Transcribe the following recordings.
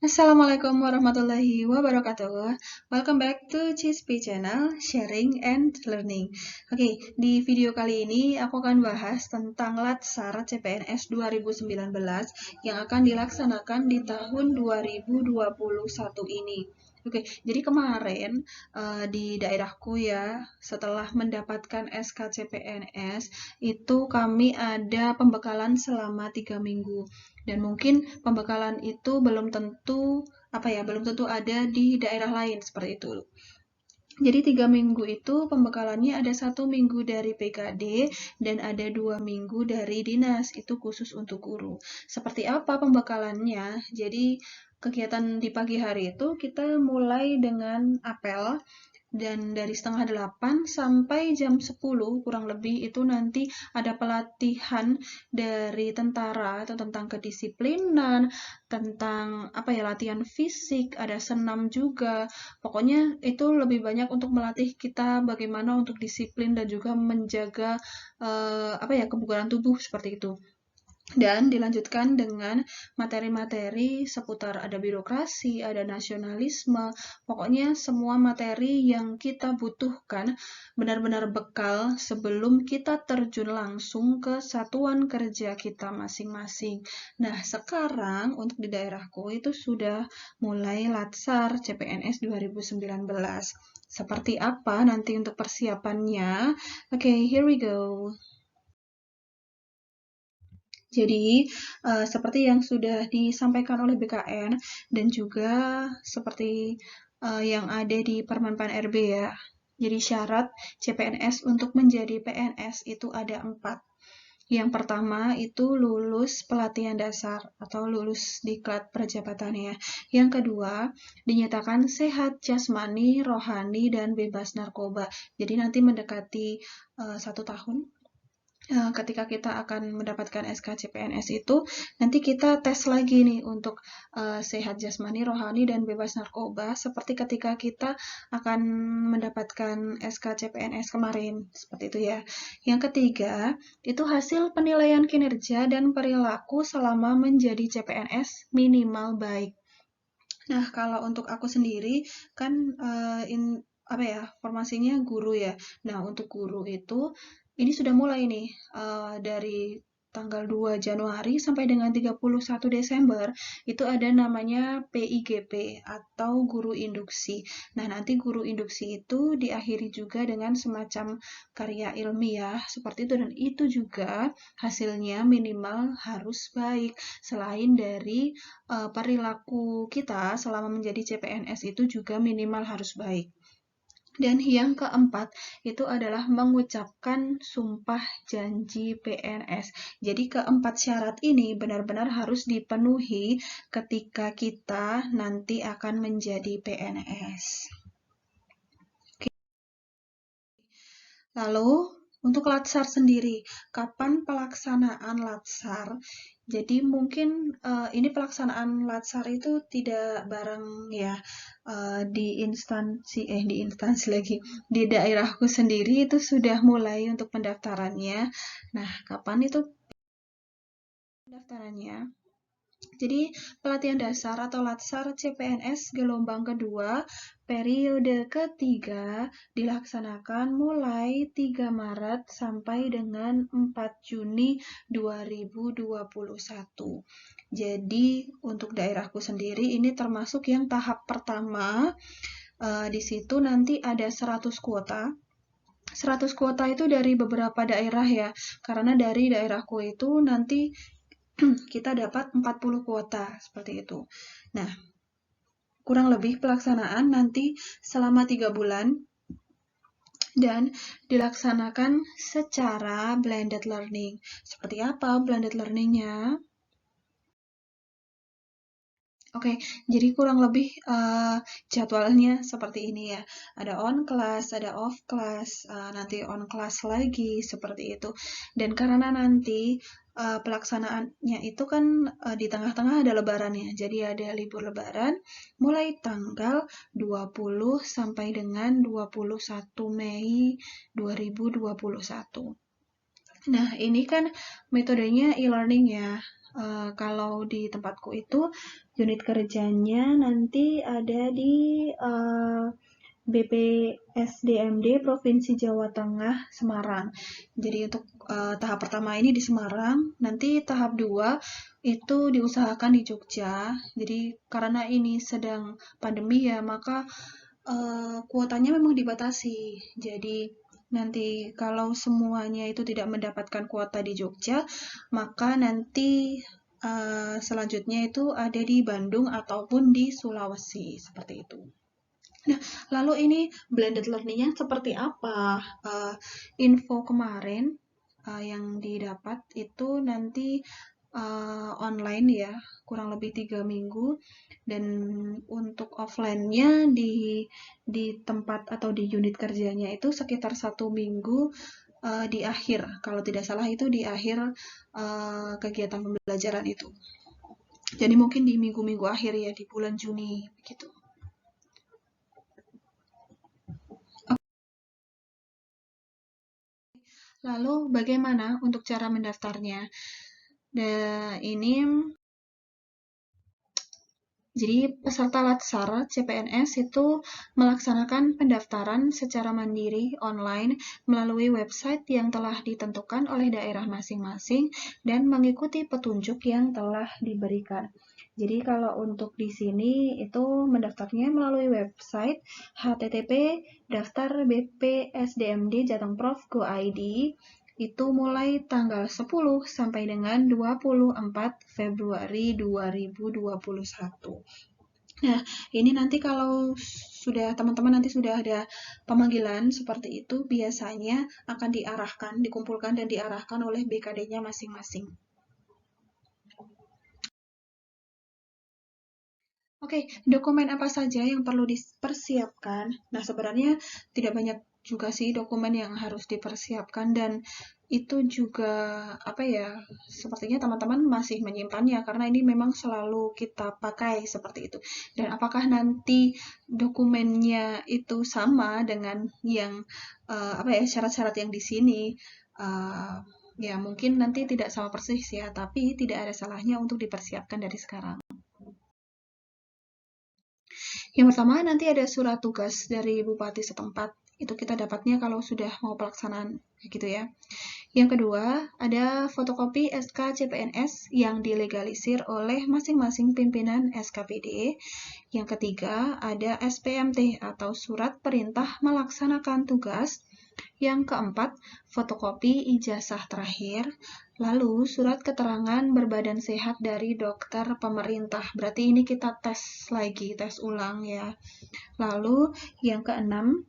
Assalamualaikum warahmatullahi wabarakatuh. Welcome back to CSP Channel, Sharing and Learning. Oke, di video kali ini aku akan bahas tentang Latsar CPNS 2019 yang akan dilaksanakan di tahun 2021 ini. Oke, jadi kemarin di daerahku ya, setelah mendapatkan SK CPNS, itu kami ada pembekalan selama 3 minggu. Dan mungkin pembekalan itu belum tentu ada di daerah lain seperti itu. Jadi 3 minggu itu pembekalannya ada 1 minggu dari PKD dan ada 2 minggu dari dinas, itu khusus untuk guru. Seperti apa pembekalannya? Jadi kegiatan di pagi hari itu kita mulai dengan apel, dan dari setengah 8 sampai jam 10 kurang lebih itu nanti ada pelatihan dari tentara atau tentang kedisiplinan, tentang latihan fisik, ada senam juga. Pokoknya itu lebih banyak untuk melatih kita bagaimana untuk disiplin dan juga menjaga kebugaran tubuh seperti itu. Dan dilanjutkan dengan materi-materi seputar ada birokrasi, ada nasionalisme, pokoknya semua materi yang kita butuhkan benar-benar bekal sebelum kita terjun langsung ke satuan kerja kita masing-masing. Nah, sekarang untuk di daerahku itu sudah mulai Latsar CPNS 2019. Seperti apa nanti untuk persiapannya? Oke, here we go. Jadi, seperti yang sudah disampaikan oleh BKN dan juga seperti yang ada di Permen-Pan RB ya. Jadi syarat CPNS untuk menjadi PNS itu ada 4. Yang pertama itu lulus pelatihan dasar atau lulus diklat perjabatan ya. Yang kedua, dinyatakan sehat jasmani, rohani, dan bebas narkoba. Jadi nanti mendekati 1 tahun ketika kita akan mendapatkan SK CPNS itu, nanti kita tes lagi nih untuk sehat jasmani, rohani, dan bebas narkoba, seperti ketika kita akan mendapatkan SK CPNS kemarin, seperti itu ya. Yang ketiga, itu hasil penilaian kinerja dan perilaku selama menjadi CPNS minimal baik. Nah, kalau untuk aku sendiri, kan formasinya guru ya. Nah, untuk guru itu ini sudah mulai nih dari tanggal 2 Januari sampai dengan 31 Desember itu ada namanya PIGP atau guru induksi. Nah, nanti guru induksi itu diakhiri juga dengan semacam karya ilmiah seperti itu, dan itu juga hasilnya minimal harus baik. Selain dari perilaku kita selama menjadi CPNS itu juga minimal harus baik. Dan yang keempat itu adalah mengucapkan sumpah janji PNS. Jadi keempat syarat ini benar-benar harus dipenuhi ketika kita nanti akan menjadi PNS. Lalu untuk Latsar sendiri, kapan pelaksanaan Latsar? Jadi mungkin ini pelaksanaan Latsar itu tidak bareng ya, di instansi lagi, di daerahku sendiri itu sudah mulai untuk pendaftarannya. Nah, kapan itu pendaftarannya? Jadi pelatihan dasar atau Latsar CPNS gelombang kedua periode ketiga dilaksanakan mulai 3 Maret sampai dengan 4 Juni 2021. Jadi untuk daerahku sendiri ini termasuk yang tahap pertama. Di situ nanti ada 100 kuota. 100 kuota itu dari beberapa daerah ya, karena dari daerahku itu nanti kita dapat 40 kuota, seperti itu. Nah, kurang lebih pelaksanaan nanti selama 3 bulan dan dilaksanakan secara blended learning. Seperti apa blended learning-nya? Oke, jadi kurang lebih jadwalnya seperti ini ya. Ada on class, ada off class, nanti on class lagi, seperti itu. Dan karena nanti pelaksanaannya itu kan di tengah-tengah ada lebaran ya. Jadi ada libur lebaran mulai tanggal 20 sampai dengan 21 Mei 2021. Nah, ini kan metodenya e-learning ya. Kalau di tempatku itu unit kerjanya nanti ada di BPSDMD Provinsi Jawa Tengah Semarang. Jadi untuk tahap pertama ini di Semarang, nanti tahap 2 itu diusahakan di Jogja. Jadi karena ini sedang pandemi ya, maka kuotanya memang dibatasi. Jadi nanti kalau semuanya itu tidak mendapatkan kuota di Jogja, maka nanti selanjutnya itu ada di Bandung ataupun di Sulawesi, seperti itu. Nah, lalu ini blended learning-nya seperti apa? Info kemarin yang didapat itu nanti online ya, kurang lebih 3 minggu. Dan untuk offline-nya di tempat atau di unit kerjanya itu sekitar 1 minggu di akhir. Kalau tidak salah itu di akhir kegiatan pembelajaran itu. Jadi mungkin di minggu-minggu akhir ya, di bulan Juni gitu. Lalu bagaimana untuk cara mendaftarnya? Jadi peserta Latsar CPNS itu melaksanakan pendaftaran secara mandiri online melalui website yang telah ditentukan oleh daerah masing-masing dan mengikuti petunjuk yang telah diberikan. Jadi kalau untuk di sini itu mendaftarnya melalui website http://daftar.bpsdmd.jatengprof.go.id itu mulai tanggal 10 sampai dengan 24 Februari 2021. Nah, ini nanti kalau teman-teman nanti sudah ada pemanggilan seperti itu, biasanya akan dikumpulkan dan diarahkan oleh BKD-nya masing-masing. Oke, dokumen apa saja yang perlu dipersiapkan? Nah, sebenarnya tidak banyak juga sih dokumen yang harus dipersiapkan dan itu juga sepertinya teman-teman masih menyimpannya karena ini memang selalu kita pakai seperti itu. Dan apakah nanti dokumennya itu sama dengan yang syarat-syarat yang di sini? Ya mungkin nanti tidak sama persis ya, tapi tidak ada salahnya untuk dipersiapkan dari sekarang. Yang pertama nanti ada surat tugas dari bupati setempat. Itu kita dapatnya kalau sudah mau pelaksanaan gitu ya. Yang kedua, ada fotokopi SK CPNS yang dilegalisir oleh masing-masing pimpinan SKPD. Yang ketiga, ada SPMT atau surat perintah melaksanakan tugas. Yang keempat, fotokopi ijazah terakhir. Lalu, surat keterangan berbadan sehat dari dokter pemerintah. Berarti ini kita tes lagi, tes ulang ya. Lalu, yang keenam,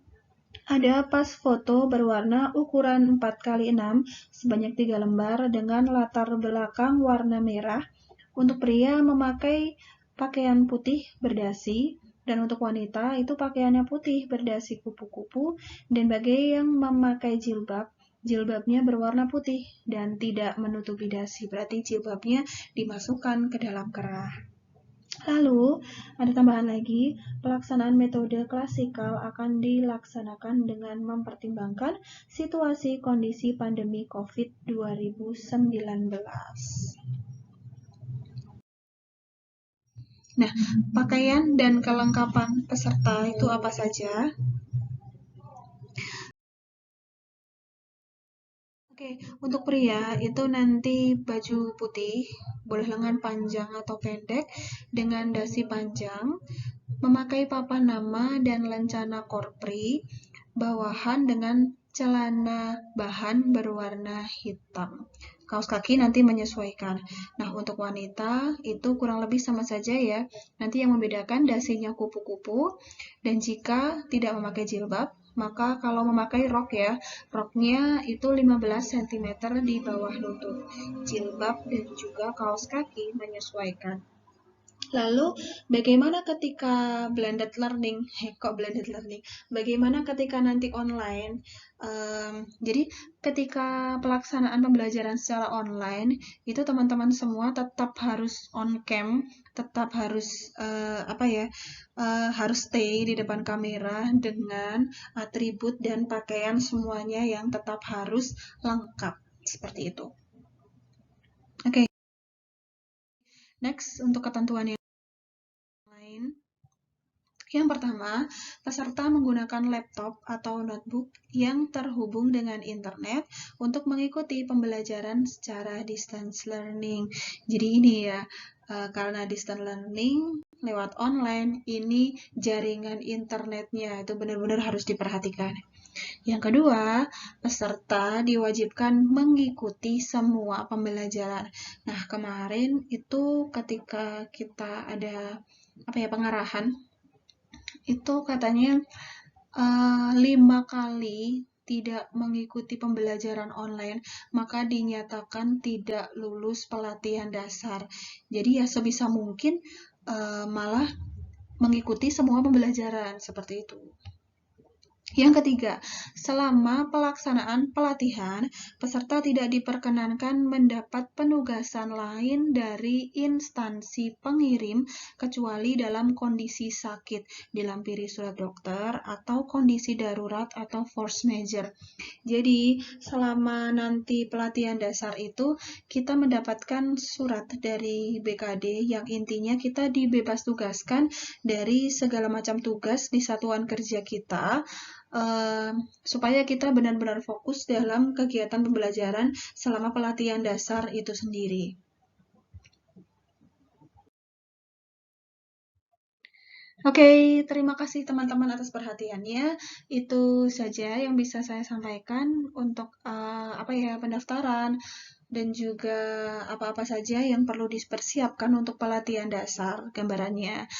ada pas foto berwarna ukuran 4x6 sebanyak 3 lembar dengan latar belakang warna merah. Untuk pria memakai pakaian putih berdasi, dan untuk wanita itu pakaiannya putih berdasi kupu-kupu, dan bagi yang memakai jilbab, jilbabnya berwarna putih dan tidak menutupi dasi, berarti jilbabnya dimasukkan ke dalam kerah. Lalu, ada tambahan lagi, pelaksanaan metode klasikal akan dilaksanakan dengan mempertimbangkan situasi kondisi pandemi COVID-19. Nah, pakaian dan kelengkapan peserta itu apa saja? Oke, untuk pria itu nanti baju putih, boleh lengan panjang atau pendek, dengan dasi panjang, memakai papan nama dan lencana korpri, bawahan dengan celana bahan berwarna hitam. Kaos kaki nanti menyesuaikan. Nah, untuk wanita itu kurang lebih sama saja ya. Nanti yang membedakan dasinya kupu-kupu, dan jika tidak memakai jilbab, maka kalau memakai rok ya, roknya itu 15 cm di bawah lutut. Jilbab dan juga kaos kaki menyesuaikan. Lalu, bagaimana ketika blended learning? Kok blended learning? Bagaimana ketika nanti online? Jadi, ketika pelaksanaan pembelajaran secara online, itu teman-teman semua tetap harus on cam, tetap harus harus stay di depan kamera dengan atribut dan pakaian semuanya yang tetap harus lengkap seperti itu. Oke. Next, untuk ketentuan yang lain. Yang pertama, peserta menggunakan laptop atau notebook yang terhubung dengan internet untuk mengikuti pembelajaran secara distance learning. Jadi ini ya, karena distance learning lewat online, ini jaringan internetnya itu benar-benar harus diperhatikan. Yang kedua, peserta diwajibkan mengikuti semua pembelajaran. Nah, kemarin itu ketika kita ada pengarahan, itu katanya 5 kali tidak mengikuti pembelajaran online, maka dinyatakan tidak lulus pelatihan dasar. Jadi ya sebisa mungkin malah mengikuti semua pembelajaran seperti itu. Yang ketiga, selama pelaksanaan pelatihan, peserta tidak diperkenankan mendapat penugasan lain dari instansi pengirim kecuali dalam kondisi sakit, dilampiri surat dokter, atau kondisi darurat atau force majeure. Jadi, selama nanti pelatihan dasar itu, kita mendapatkan surat dari BKD yang intinya kita dibebas tugaskan dari segala macam tugas di satuan kerja kita, supaya kita benar-benar fokus dalam kegiatan pembelajaran selama pelatihan dasar itu sendiri. Oke, terima kasih teman-teman atas perhatiannya. Itu saja yang bisa saya sampaikan untuk pendaftaran dan juga apa-apa saja yang perlu dipersiapkan untuk pelatihan dasar gambarannya.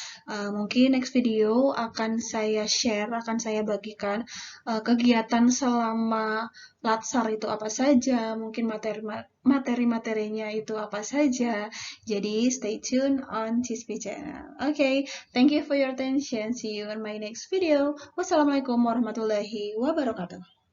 Mungkin next video akan saya share, akan saya bagikan kegiatan selama latsar itu apa saja, mungkin materi-materinya itu apa saja. Jadi stay tune on CISP channel. Okay, thank you for your attention. See you in my next video. Wassalamualaikum warahmatullahi wabarakatuh.